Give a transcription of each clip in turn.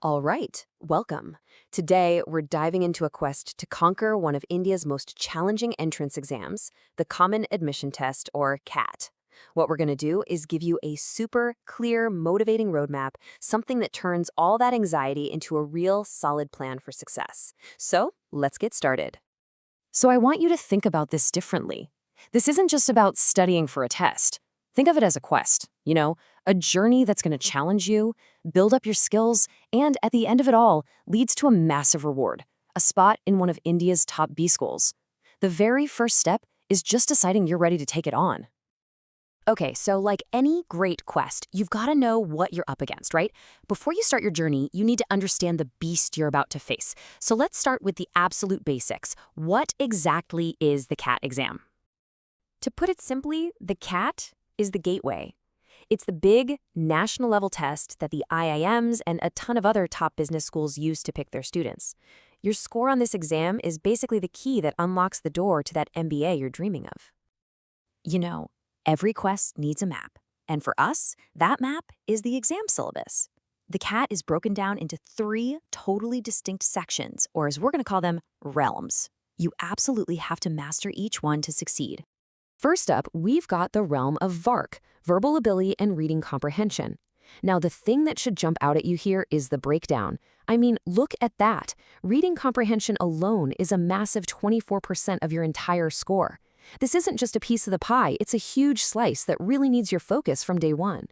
All right, welcome. Today, we're diving into a quest to conquer one of India's most challenging entrance exams, the Common Admission Test, or CAT. What we're going to do is give you a super clear, motivating roadmap, something that turns all that anxiety into a real, solid plan for success. So, let's get started. So, I want you to think about this differently. This isn't just about studying for a test. Think of it as a quest, a journey that's going to challenge you, build up your skills, and at the end of it all, leads to a massive reward, a spot in one of India's top B schools. The very first step is just deciding you're ready to take it on. Okay, so like any great quest, you've got to know what you're up against, right? Before you start your journey, you need to understand the beast you're about to face. So let's start with the absolute basics. What exactly is the CAT exam? To put it simply, the CAT is the gateway. It's the big, national-level test that the IIMs and a ton of other top business schools use to pick their students. Your score on this exam is basically the key that unlocks the door to that MBA you're dreaming of. Every quest needs a map. And for us, that map is the exam syllabus. The CAT is broken down into 3 totally distinct sections, or as we're going to call them, realms. You absolutely have to master each one to succeed. First up, we've got the realm of VARC, verbal ability and reading comprehension. Now, the thing that should jump out at you here is the breakdown. I mean, look at that. Reading comprehension alone is a massive 24% of your entire score. This isn't just a piece of the pie, it's a huge slice that really needs your focus from day one.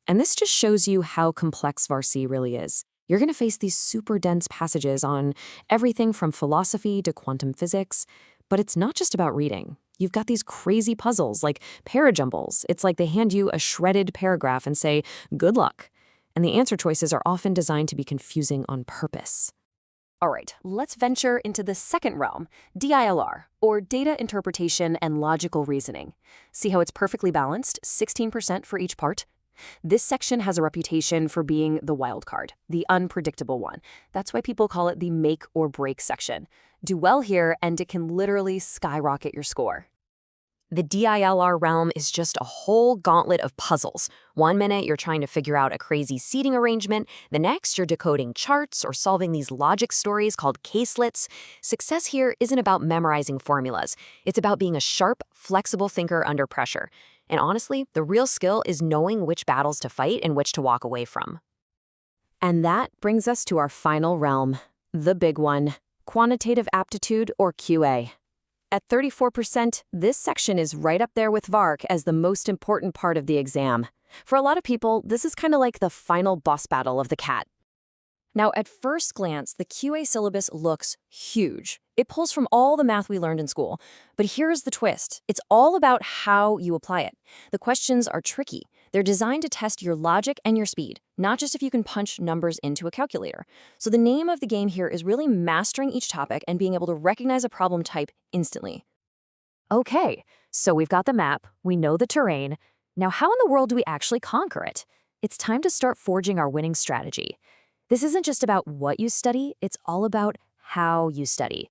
And this just shows you how complex VARC really is. You're going to face these super dense passages on everything from philosophy to quantum physics, but it's not just about reading. You've got these crazy puzzles like parajumbles. It's like they hand you a shredded paragraph and say, good luck. And the answer choices are often designed to be confusing on purpose. All right, let's venture into the second realm, DILR, or Data Interpretation and Logical Reasoning. See how it's perfectly balanced, 16% for each part? This section has a reputation for being the wild card, the unpredictable one. That's why people call it the make or break section. Do well here, and it can literally skyrocket your score. The DILR realm is just a whole gauntlet of puzzles. One minute, you're trying to figure out a crazy seating arrangement. The next, you're decoding charts or solving these logic stories called caselets. Success here isn't about memorizing formulas. It's about being a sharp, flexible thinker under pressure. And honestly, the real skill is knowing which battles to fight and which to walk away from. And that brings us to our final realm, the big one, quantitative aptitude, or QA. At 34%, this section is right up there with VARC as the most important part of the exam. For a lot of people, this is kind of like the final boss battle of the CAT. Now, at first glance, the QA syllabus looks huge. It pulls from all the math we learned in school. But here's the twist. It's all about how you apply it. The questions are tricky. They're designed to test your logic and your speed, not just if you can punch numbers into a calculator. So the name of the game here is really mastering each topic and being able to recognize a problem type instantly. Okay, so we've got the map, we know the terrain. Now, how in the world do we actually conquer it? It's time to start forging our winning strategy. This isn't just about what you study, it's all about how you study.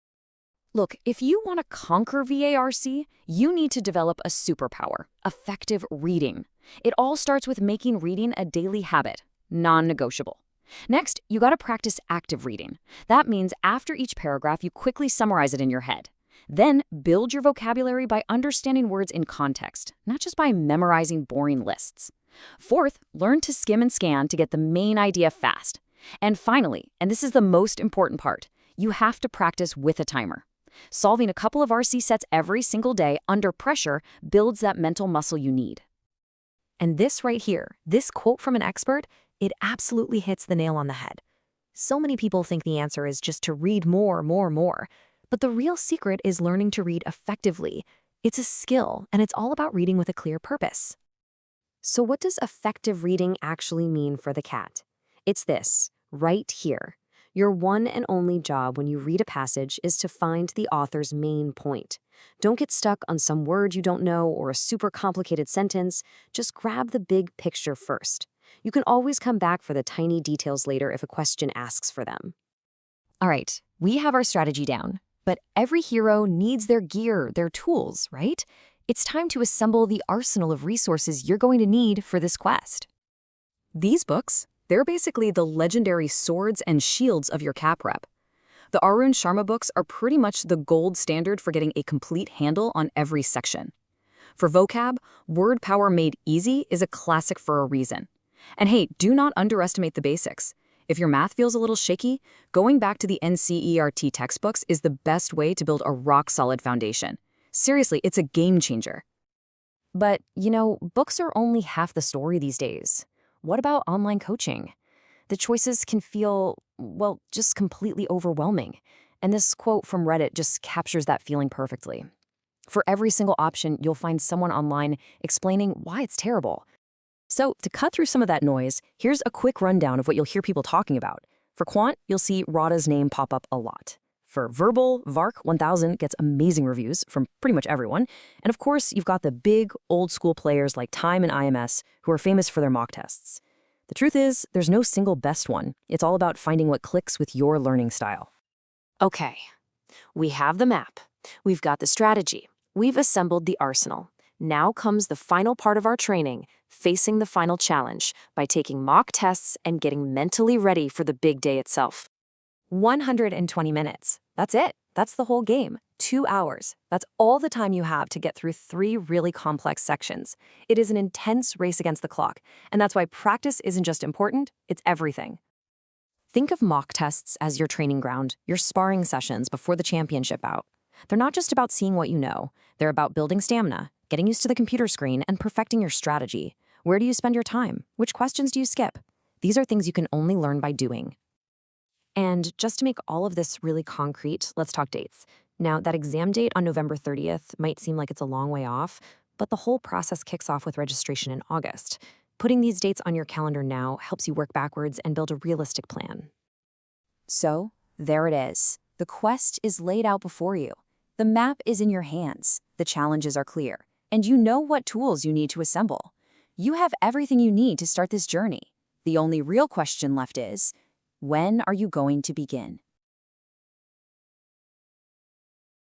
Look, if you want to conquer VARC, you need to develop a superpower, effective reading. It all starts with making reading a daily habit, non-negotiable. Next, you got to practice active reading. That means after each paragraph, you quickly summarize it in your head. Then, build your vocabulary by understanding words in context, not just by memorizing boring lists. Fourth, learn to skim and scan to get the main idea fast. And finally, and this is the most important part, you have to practice with a timer. Solving a couple of RC sets every single day under pressure builds that mental muscle you need. And this right here, this quote from an expert, it absolutely hits the nail on the head. So many people think the answer is just to read more. But the real secret is learning to read effectively. It's a skill, and it's all about reading with a clear purpose. So what does effective reading actually mean for the CAT? It's this, right here. Your one and only job when you read a passage is to find the author's main point. Don't get stuck on some word you don't know or a super complicated sentence. Just grab the big picture first. You can always come back for the tiny details later if a question asks for them. All right, we have our strategy down, but every hero needs their gear, their tools, right? It's time to assemble the arsenal of resources you're going to need for this quest. These books, They're basically the legendary swords and shields of your CAP rep. The Arun Sharma books are pretty much the gold standard for getting a complete handle on every section. For vocab, word power made easy is a classic for a reason. And hey, do not underestimate the basics. If your math feels a little shaky, going back to the NCERT textbooks is the best way to build a rock-solid foundation. Seriously, it's a game changer. But, books are only half the story these days. What about online coaching? The choices can feel, well, just completely overwhelming. And this quote from Reddit just captures that feeling perfectly. For every single option, you'll find someone online explaining why it's terrible. So, to cut through some of that noise, here's a quick rundown of what you'll hear people talking about. For quant, you'll see Radha's name pop up a lot. For verbal, VARC 1000 gets amazing reviews from pretty much everyone. And of course, you've got the big, old-school players like Time and IMS who are famous for their mock tests. The truth is, there's no single best one. It's all about finding what clicks with your learning style. Okay, we have the map. We've got the strategy. We've assembled the arsenal. Now comes the final part of our training, facing the final challenge by taking mock tests and getting mentally ready for the big day itself. 120 minutes. That's it. That's the whole game. 2 hours. That's all the time you have to get through 3 really complex sections. It is an intense race against the clock, and that's why practice isn't just important, it's everything. Think of mock tests as your training ground, your sparring sessions before the championship bout. They're not just about seeing what you know. They're about building stamina, getting used to the computer screen, and perfecting your strategy. Where do you spend your time? Which questions do you skip? These are things you can only learn by doing. And just to make all of this really concrete, let's talk dates. Now, that exam date on November 30th might seem like it's a long way off, but the whole process kicks off with registration in August. Putting these dates on your calendar now helps you work backwards and build a realistic plan. So, there it is. The quest is laid out before you. The map is in your hands. The challenges are clear. And you know what tools you need to assemble. You have everything you need to start this journey. The only real question left is, when are you going to begin?